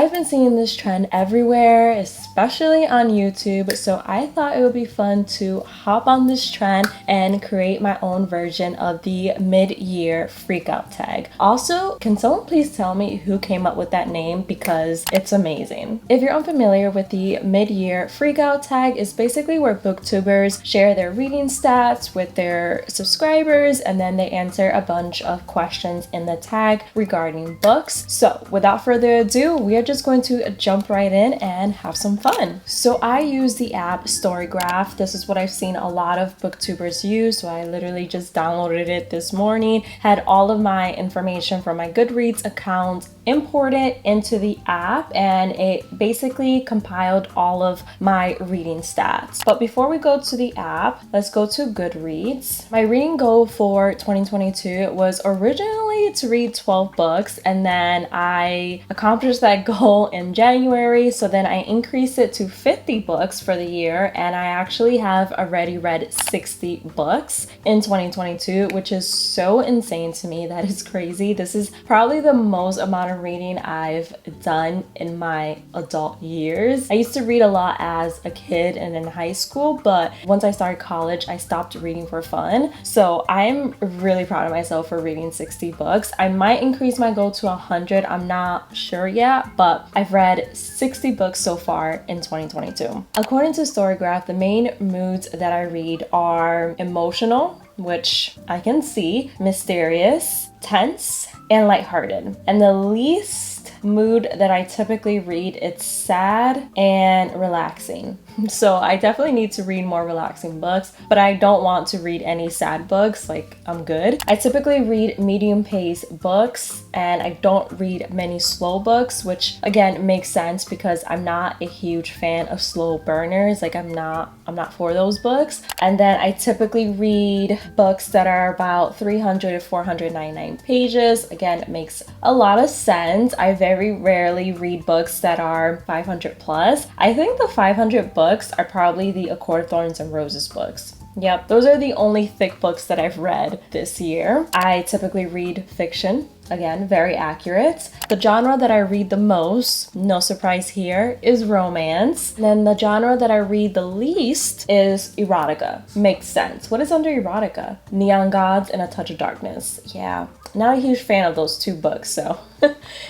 I've been seeing this trend everywhere, especially on YouTube, so I thought it would be fun to hop on this trend and create my own version of the mid-year freakout tag. Also, can someone please tell me who came up with that name, because it's amazing. If you're unfamiliar with the mid-year freakout tag, is basically where booktubers share their reading stats with their subscribers, and then they answer a bunch of questions in the tag regarding books. So without further ado, we are just going to jump right in and have some fun. So I use the app Storygraph. This is what I've seen a lot of booktubers use, so I literally just downloaded it this morning, had all of my information from my Goodreads account imported into the app, and it basically compiled all of my reading stats. But before we go to the app, let's go to Goodreads. My reading goal for 2022 was originally to read 12 books, and then I accomplished that goal in January, so then I increased it to 50 books for the year, and I actually have already read 60 books in 2022, which is so insane to me. That is crazy. This is probably the most amount of reading I've done in my adult years. I used to read a lot as a kid and in high school, but once I started college, I stopped reading for fun. So I'm really proud of myself for reading 60 books. I might increase my goal to 100. I'm not sure yet, but I've read 60 books so far in 2022. According to Storygraph, the main moods that I read are emotional, which I can see, mysterious, tense, and lighthearted. And the least mood that I typically read, it's sad and relaxing. So I definitely need to read more relaxing books, but I don't want to read any sad books. Like, I'm good. I typically read medium pace books, and I don't read many slow books, which again makes sense because I'm not a huge fan of slow burners. Like, I'm not for those books. And then I typically read books that are about 300 to 499 pages. Again, it makes a lot of sense. I very rarely read books that are 500 plus. I think the 500 books are probably the A Court of Thorns and Roses books. Yep, those are the only thick books that I've read this year. I typically read fiction. Again, very accurate. The genre that I read the most, no surprise here, is romance. And then the genre that I read the least is erotica. Makes sense. What is under erotica? Neon Gods and A Touch of Darkness. Yeah, not a huge fan of those two books, so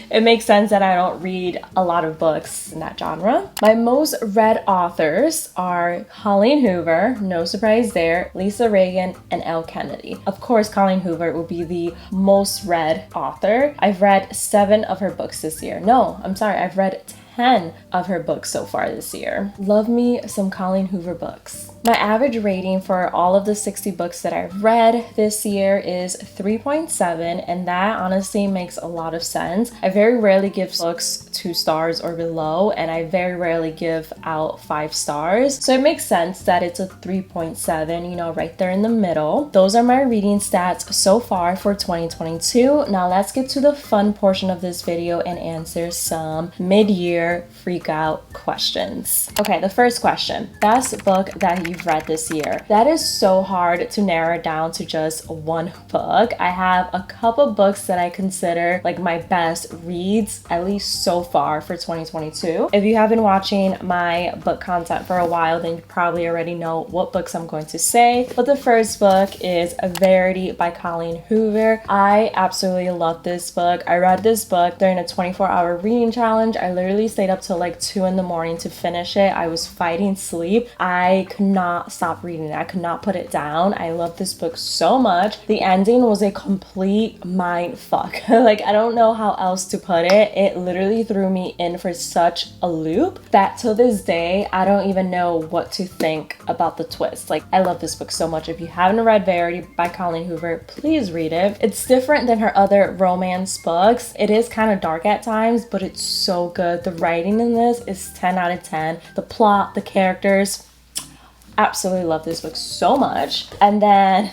it makes sense that I don't read a lot of books in that genre. My most read authors are Colleen Hoover, no surprise there, Lisa Reagan, and Elle Kennedy. Of course, Colleen Hoover will be the most read author. I've read 7 of her books this year. No, I'm sorry, I've read 10 of her books so far this year. Love me some Colleen Hoover books. My average rating for all of the 60 books that I've read this year is 3.7, and that honestly makes a lot of sense. I very rarely give books 2 stars or below, and I very rarely give out 5 stars. So it makes sense that it's a 3.7, you know, right there in the middle. Those are my reading stats so far for 2022. Now let's get to the fun portion of this video and answer some mid-year freakout questions. Okay, the first question. Best book that you've read this year? That is so hard to narrow down to just one book. I have a couple books that I consider like my best reads, at least so far for 2022. If you have been watching my book content for a while, then you probably already know what books I'm going to say. But the first book is Verity by Colleen Hoover. I absolutely love this book. I read this book during a 24-hour reading challenge. I literally stayed up till like 2 in the morning to finish it. I was fighting sleep. I could not stop reading it. I could not put it down. I love this book so much. The ending was a complete mind fuck. Like, I don't know how else to put it. It literally threw me in for such a loop that till this day, I don't even know what to think about the twist. Like, I love this book so much. If you haven't read Verity by Colleen Hoover, please read it. It's different than her other romance books. It is kind of dark at times, but it's so good. The writing in this is 10 out of 10. The plot, the characters, absolutely love this book so much. And then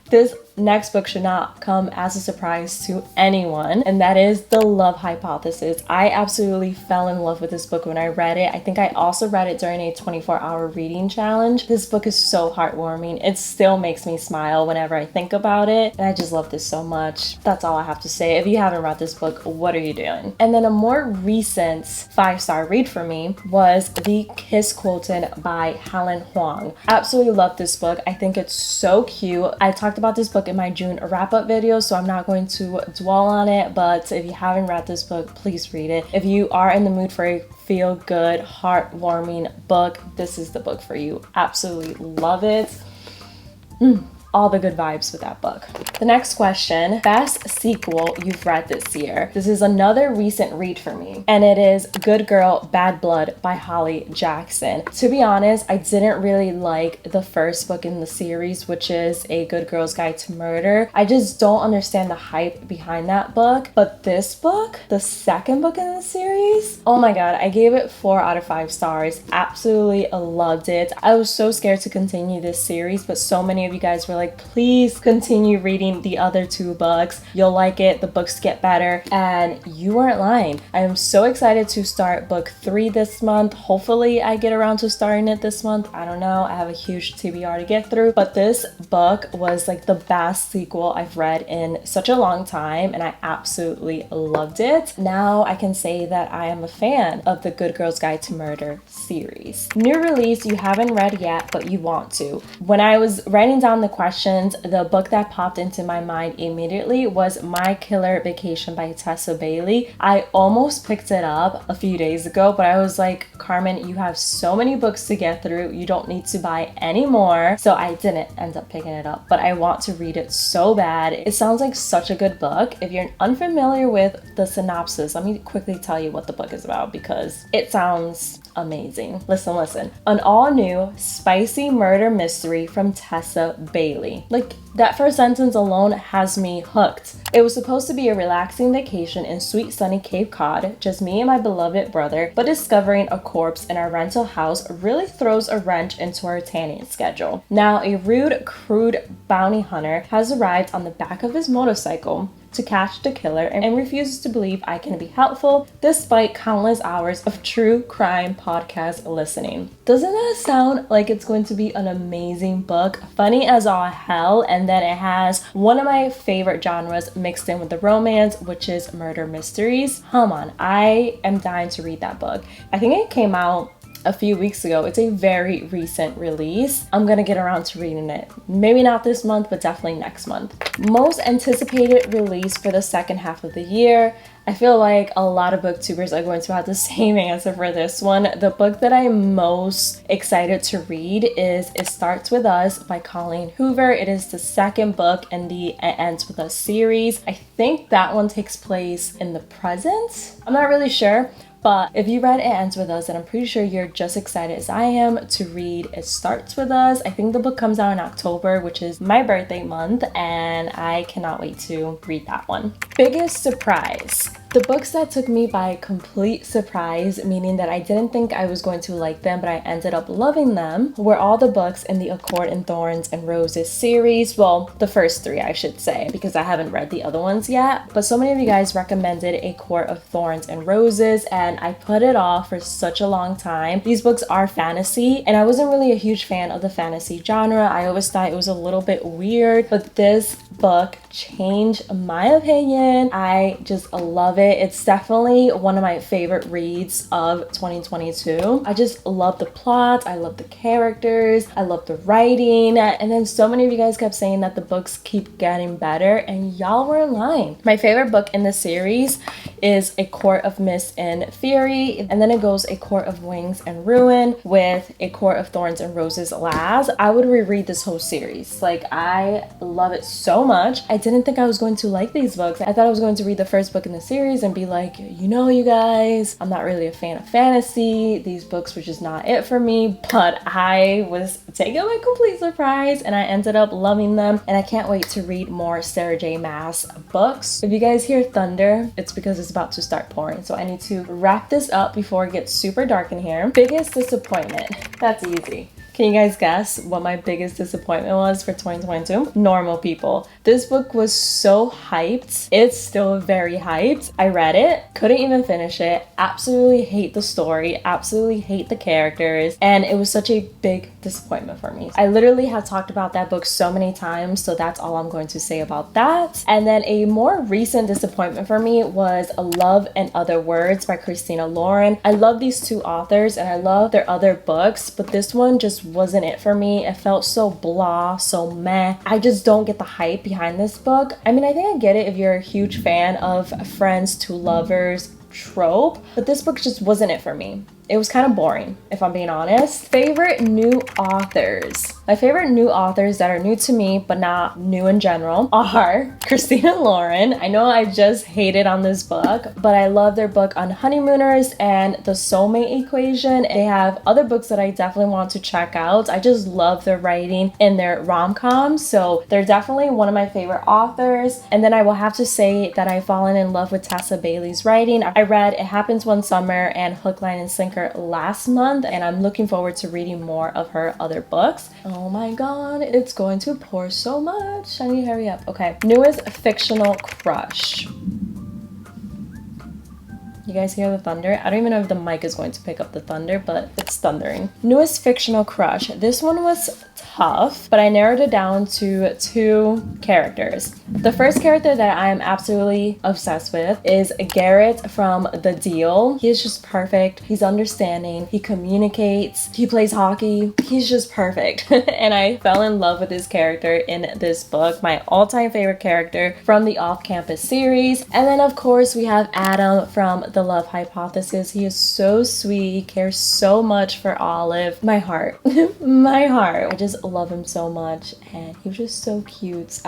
this next book should not come as a surprise to anyone, and that is The Love Hypothesis. I absolutely fell in love with this book when I read it. I think I also read it during a 24-hour reading challenge. This book is so heartwarming. It still makes me smile whenever I think about it, and I just love this so much. That's all I have to say. If you haven't read this book, what are you doing? And then a more recent 5-star read for me was The Kiss Quotient by Helen Huang. Absolutely love this book. I think it's so cute. I talked about this book in my June wrap-up video, so I'm not going to dwell on it, but if you haven't read this book, please read it. If you are in the mood for a feel-good, heartwarming book, this is the book for you. Absolutely love it. All the good vibes with that book. The next question, best sequel you've read this year. This is another recent read for me, and it is Good Girl, Bad Blood by Holly Jackson. To be honest, I didn't really like the first book in the series, which is A Good Girl's Guide to Murder. I just don't understand the hype behind that book, but this book, the second book in the series, oh my god, I gave it 4 out of 5 stars. Absolutely loved it. I was so scared to continue this series, but so many of you guys were like, please continue reading the other 2 books. You'll like it. The books get better. And you weren't lying. I am so excited to start book 3 this month. Hopefully I get around to starting it this month. I don't know. I have a huge TBR to get through. But this book was like the best sequel I've read in such a long time, and I absolutely loved it. Now I can say that I am a fan of the Good Girl's Guide to Murder series. New release you haven't read yet, but you want to. When I was writing down the questions, the book that popped into my mind immediately was My Killer Vacation by Tessa Bailey. I almost picked it up a few days ago, but I was like, Carmen, you have so many books to get through. You don't need to buy any more. So I didn't end up picking it up, but I want to read it so bad. It sounds like such a good book. If you're unfamiliar with the synopsis, let me quickly tell you what the book is about because it sounds amazing. Listen. An all-new spicy murder mystery from Tessa Bailey. Like, that first sentence alone has me hooked. It was supposed to be a relaxing vacation in sweet sunny Cape Cod, just me and my beloved brother, but discovering a corpse in our rental house really throws a wrench into our tanning schedule. Now, a rude, crude bounty hunter has arrived on the back of his motorcycle to catch the killer and refuses to believe I can be helpful despite countless hours of true crime podcast listening. Doesn't that sound like it's going to be an amazing book? Funny as all hell, and then it has one of my favorite genres mixed in with the romance, which is murder mysteries. Come on, I am dying to read that book. I think it came out a few weeks ago. It's a very recent release. I'm gonna get around to reading it. Maybe not this month, but definitely next month. Most anticipated release for the second half of the year. I feel like a lot of booktubers are going to have the same answer for this one. The book that I'm most excited to read is It Starts With Us by Colleen Hoover. It is the second book in the It Ends With Us series. I think that one takes place in the present. I'm not really sure. But if you read It Ends With Us, then I'm pretty sure you're just excited as I am to read It Starts With Us. I think the book comes out in October, which is my birthday month, and I cannot wait to read that one. Biggest surprise. The books that took me by complete surprise, meaning that I didn't think I was going to like them, but I ended up loving them, were all the books in the A Court in Thorns and Roses series. Well, the first 3, I should say, because I haven't read the other ones yet. But so many of you guys recommended A Court of Thorns and Roses, and I put it off for such a long time. These books are fantasy, and I wasn't really a huge fan of the fantasy genre. I always thought it was a little bit weird, but this book changed my opinion. I just love it. It's definitely one of my favorite reads of 2022. I just love the plot. I love the characters. I love the writing. And then so many of you guys kept saying that the books keep getting better, and y'all were in line. My favorite book in the series is A Court of Mist and Fury, and then it goes A Court of Wings and Ruin with A Court of Thorns and Roses last. I would reread this whole series. Like, I love it so much. I didn't think I was going to like these books. I thought I was going to read the first book in the series and be like, you guys, I'm not really a fan of fantasy. These books were just not it for me, but I was taken by complete surprise and I ended up loving them, and I can't wait to read more Sarah J. Maas books. If you guys hear thunder, it's because it's about to start pouring, so I need to wrap this up before it gets super dark in here. Biggest disappointment. That's easy. Can you guys guess what my biggest disappointment was for 2022? Normal People. This book was so hyped. It's still very hyped. I read it, couldn't even finish it, absolutely hate the story, absolutely hate the characters, and it was such a big disappointment for me. I literally have talked about that book so many times, so that's all I'm going to say about that. And then a more recent disappointment for me was Love and Other Words by Christina Lauren. I love these two authors and I love their other books, but this one just wasn't it for me. It felt so blah, so meh. I just don't get the hype behind this book. I mean, I think I get it if you're a huge fan of friends to lovers trope, but this book just wasn't it for me. It was kind of boring, if I'm being honest. Favorite new authors. My favorite new authors that are new to me, but not new in general, are Christina Lauren. I know I just hated on this book, but I love their book on Honeymooners and The Soulmate Equation. They have other books that I definitely want to check out. I just love their writing and their rom-coms, so they're definitely one of my favorite authors. And then I will have to say that I've fallen in love with Tessa Bailey's writing. I read It Happens One Summer and Hook, Line, and Sinker last month, and I'm looking forward to reading more of her other books. Oh my god, it's going to pour so much. I need to hurry up. Okay, newest fictional crush. You guys hear the thunder? I don't even know if the mic is going to pick up the thunder, but it's thundering. Newest fictional crush. This one was tough, but I narrowed it down to two characters. The first character that I am absolutely obsessed with is Garrett from The Deal. He is just perfect. He's understanding. He communicates. He plays hockey. He's just perfect. And I fell in love with his character in this book. My all-time favorite character from the Off-Campus series. And then of course we have Adam from The Love Hypothesis. He is so sweet. He cares so much for Olive. My heart. My heart. I just love him so much, and he was just so cute.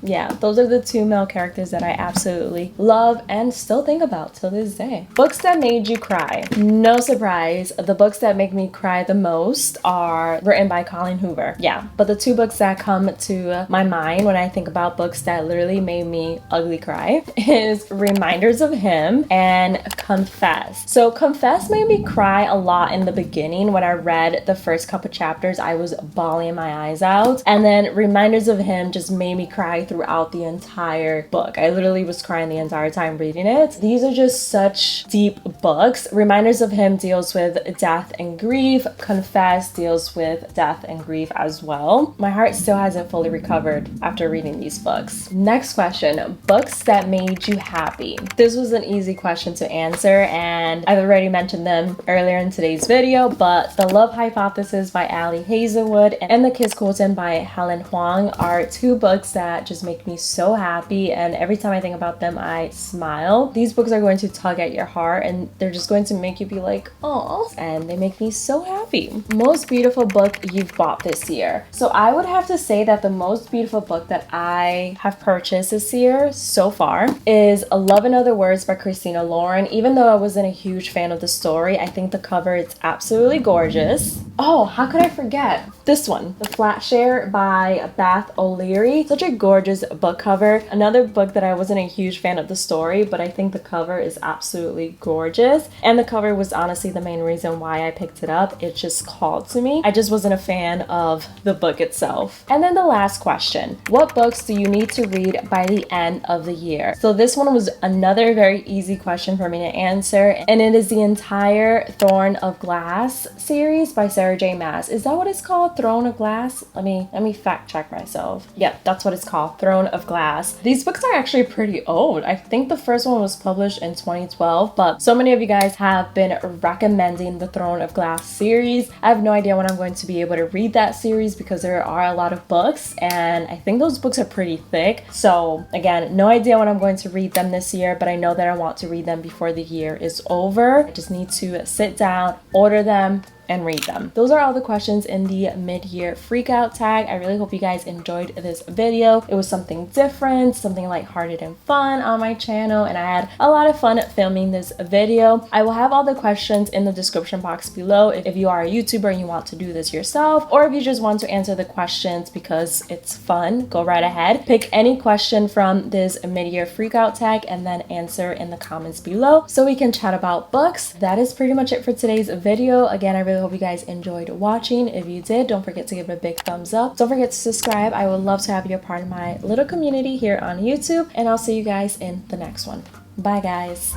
Yeah, those are the two male characters that I absolutely love and still think about till this day. Books that made you cry. No surprise, the books that make me cry the most are written by Colleen Hoover. Yeah, but the two books that come to my mind when I think about books that literally made me ugly cry is Reminders of Him and Confess. So Confess made me cry a lot in the beginning. When I read the first couple chapters, I was bawling my eyes out, and then Reminders of Him just made me cry throughout the entire book. I literally was crying the entire time reading it. These are just such deep books. Reminders of Him deals with death and grief. Confess deals with death and grief as well. My heart still hasn't fully recovered after reading these books. Next question, books that made you happy. This was an easy question to answer, and I've already mentioned them earlier in today's video, but The Love Hypothesis by Ali Hazelwood and The Kiss Quoten by Helen Huang are two books that just make me so happy, and every time I think about them I smile. These books are going to tug at your heart, and they're just going to make you be like, oh, and they make me so happy. Most beautiful book you've bought this year. So I would have to say that the most beautiful book that I have purchased this year so far is Love and Other Words by Christina Lauren. Even though I wasn't a huge fan of the story, I think the cover is absolutely gorgeous. Oh, how could I forget this one, The Flat Share by Beth O'Leary. Such a gorgeous book cover. Another book that I wasn't a huge fan of the story, but I think the cover is absolutely gorgeous, and the cover was honestly the main reason why I picked it up. It just called to me. I just wasn't a fan of the book itself. And then the last question, what books do you need to read by the end of the year? So this one was another very easy question for me to answer, and it is the entire Throne of Glass series by Sarah J. Maas. Is that what it's called? Throne of Glass? Let me fact check myself. Yeah, that's what it's called, Throne of Glass. These books are actually pretty old. I think the first one was published in 2012, but so many of you guys have been recommending the Throne of Glass series. I have no idea when I'm going to be able to read that series because there are a lot of books, and I think those books are pretty thick. So again, no idea when I'm going to read them this year, but I know that I want to read them before the year is over. I just need to sit down, order them, and read them. Those are all the questions in the mid-year freakout tag. I really hope you guys enjoyed this video. It was something different, something lighthearted and fun on my channel, and I had a lot of fun filming this video. I will have all the questions in the description box below if you are a YouTuber and you want to do this yourself, or if you just want to answer the questions because it's fun, go right ahead. Pick any question from this mid-year freakout tag and then answer in the comments below so we can chat about books. That is pretty much it for today's video. Again, I really really hope you guys enjoyed watching. If you did, don't forget to give it a big thumbs up. Don't forget to subscribe. I would love to have you a part of my little community here on YouTube, and I'll see you guys in the next one. Bye guys.